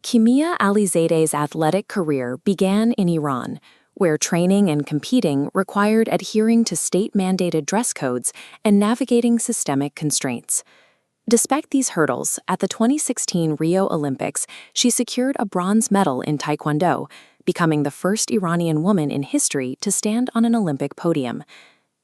Kimia Alizadeh's athletic career began in Iran, where training and competing required adhering to state-mandated dress codes and navigating systemic constraints. Despite these hurdles, at the 2016 Rio Olympics, she secured a bronze medal in Taekwondo, becoming the first Iranian woman in history to stand on an Olympic podium.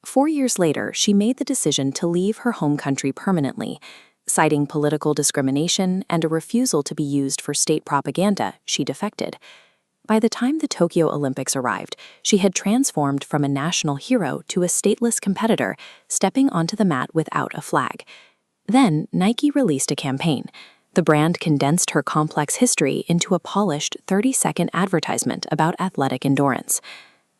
4 years later, she made the decision to leave her home country permanently. Citing political discrimination and a refusal to be used for state propaganda, she defected. By the time the Tokyo Olympics arrived, she had transformed from a national hero to a stateless competitor, stepping onto the mat without a flag. Then, Nike released a campaign. The brand condensed her complex history into a polished 30-second advertisement about athletic endurance.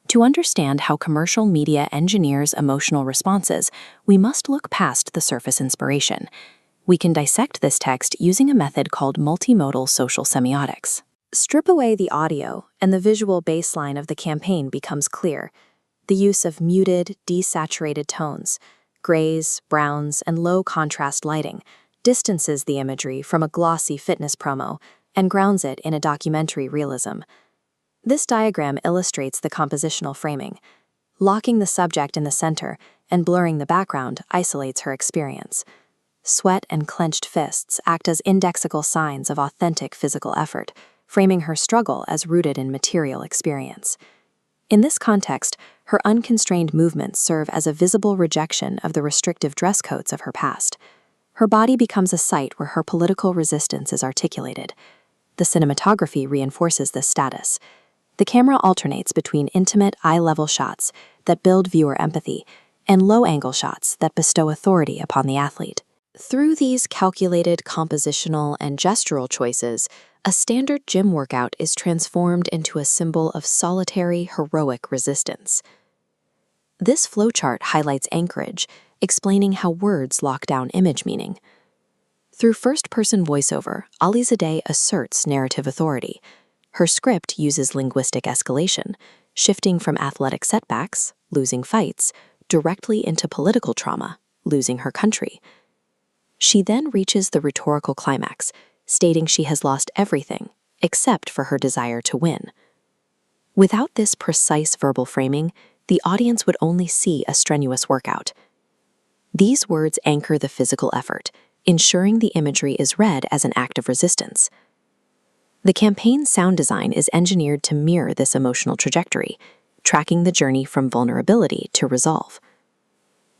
To understand how commercial media engineers emotional responses, we must look past the surface inspiration. We can dissect this text using a method called multimodal social semiotics. Strip away the audio, and the visual baseline of the campaign becomes clear. The use of muted, desaturated tones, grays, browns, and low-contrast lighting distances the imagery from a glossy fitness promo and grounds it in a documentary realism. This diagram illustrates the compositional framing. Locking the subject in the center and blurring the background isolates her experience. Sweat and clenched fists act as indexical signs of authentic physical effort, framing her struggle as rooted in material experience. In this context, her unconstrained movements serve as a visible rejection of the restrictive dress codes of her past. Her body becomes a site where her political resistance is articulated. The cinematography reinforces this status. The camera alternates between intimate, eye-level shots that build viewer empathy and low-angle shots that bestow authority upon the athlete. Through these calculated compositional and gestural choices, a standard gym workout is transformed into a symbol of solitary, heroic resistance. This flowchart highlights anchorage, explaining how words lock down image meaning. Through first-person voiceover, Alizadeh asserts narrative authority. Her script uses linguistic escalation, shifting from athletic setbacks, losing fights, directly into political trauma, losing her country. She then reaches the rhetorical climax, stating she has lost everything except for her desire to win. Without this precise verbal framing, the audience would only see a strenuous workout. These words anchor the physical effort, ensuring the imagery is read as an act of resistance. The campaign's sound design is engineered to mirror this emotional trajectory, tracking the journey from vulnerability to resolve.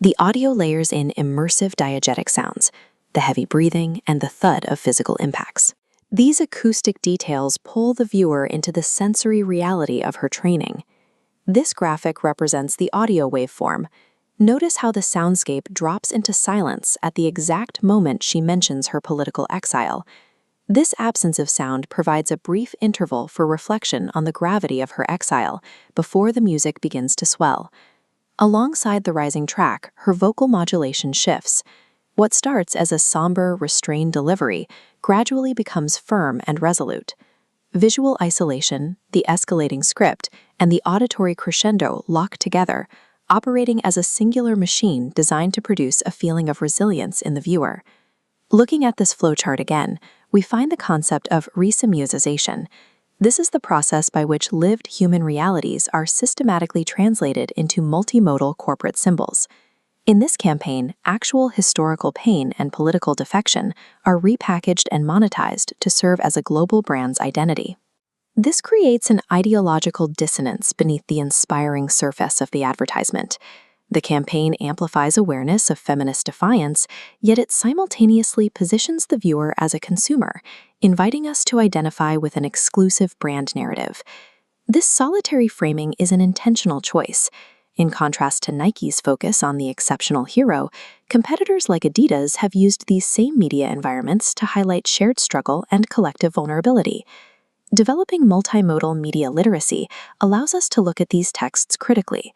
The audio layers in immersive diegetic sounds, the heavy breathing, and the thud of physical impacts. These acoustic details pull the viewer into the sensory reality of her training. This graphic represents the audio waveform. Notice how the soundscape drops into silence at the exact moment she mentions her political exile. This absence of sound provides a brief interval for reflection on the gravity of her exile before the music begins to swell. Alongside the rising track, her vocal modulation shifts. What starts as a somber, restrained delivery gradually becomes firm and resolute. Visual isolation, the escalating script, and the auditory crescendo lock together, operating as a singular machine designed to produce a feeling of resilience in the viewer. Looking at this flowchart again, we find the concept of resemioticization. This is the process by which lived human realities are systematically translated into multimodal corporate symbols. In this campaign, actual historical pain and political defection are repackaged and monetized to serve as a global brand's identity. This creates an ideological dissonance beneath the inspiring surface of the advertisement. The campaign amplifies awareness of feminist defiance, yet it simultaneously positions the viewer as a consumer, inviting us to identify with an exclusive brand narrative. This solitary framing is an intentional choice. In contrast to Nike's focus on the exceptional hero, competitors like Adidas have used these same media environments to highlight shared struggle and collective vulnerability. Developing multimodal media literacy allows us to look at these texts critically.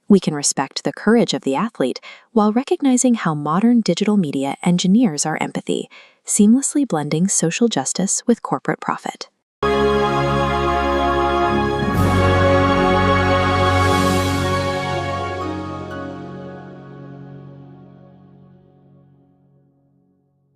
We can respect the courage of the athlete while recognizing how modern digital media engineers our empathy, seamlessly blending social justice with corporate profit.